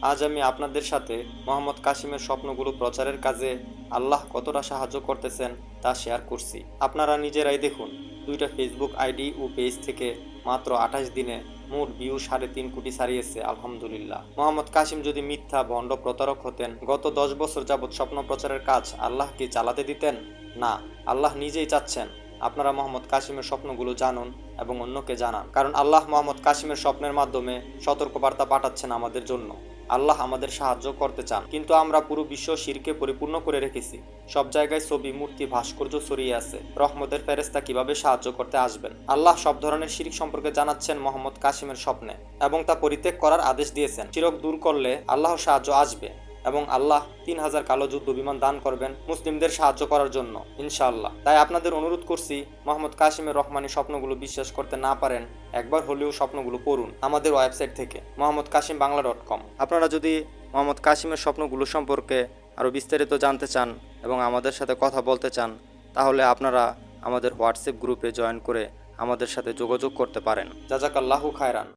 আজ আমি আপনাদের সাথে মোহাম্মদ কাসিমের স্বপ্নগুলো প্রচারের কাজে আল্লাহ কতটা সাহায্য করতেছেন তা শেয়ার করছি। আপনারা নিজেরাই দেখুন, দুইটা ফেসবুক আইডি ও পেজ থেকে মাত্র 28 দিনে মোট ভিউ 3.5 কোটি ছাড়িয়েছে। আলহামদুলিল্লাহ। মোহাম্মদ কাসিম যদি মিথ্যা ভণ্ড প্রতারক হতেন, গত 10 বছর যাবৎ স্বপ্ন প্রচারের কাজ আল্লাহ কি চালাতে দিতেন? না, আল্লাহ নিজেই চাচ্ছেন আপনারা মোহাম্মদ কাসিমের স্বপ্নগুলো জানুন এবং অন্যকে জানান। কারণ আল্লাহ মোহাম্মদ কাসিমের স্বপ্নের মাধ্যমে সতর্কবার্তা পাঠাচ্ছেন আমাদের জন্য। আল্লাহ আমাদের সাহায্য করতে চান, কিন্তু আমরা পুরো বিশ্ব শিরকে পরিপূর্ণ করে রেখেছি। সব জায়গায় ছবি, মূর্তি, ভাস্কর্য ছড়িয়ে আছে। রহমতের ফেরেশতা কিভাবে সাহায্য করতে আসবেন? আল্লাহ সব ধরনের শিরক সম্পর্কে জানাচ্ছেন মোহাম্মদ কাসিমের স্বপ্নে এবং তা পরিত্যাগ করার আদেশ দিয়েছেন। শিরক দূর করলে আল্লাহর সাহায্য আসবে এবং আল্লাহ 3000 কালো যুদ্ধ বিমান দান করবেন মুসলিমদের সাহায্য করার জন্য, ইনশাআল্লাহ। তাই আপনাদের অনুরোধ করছি, মোহাম্মদ কাসিমের রহমানি স্বপ্নগুলো বিশ্বাস করতে না পারেন, একবার হলেও স্বপ্নগুলো পড়ুন আমাদের ওয়েবসাইট থেকে mohammodkasimBangla.com। আপনারা যদি মোহাম্মদ কাসিমের স্বপ্নগুলো সম্পর্কে আরও বিস্তারিত জানতে চান এবং আমাদের সাথে কথা বলতে চান, তাহলে আপনারা আমাদের হোয়াটসঅ্যাপ গ্রুপে জয়েন করে আমাদের সাথে যোগাযোগ করতে পারেন। জাযাকাল্লাহু খায়রান।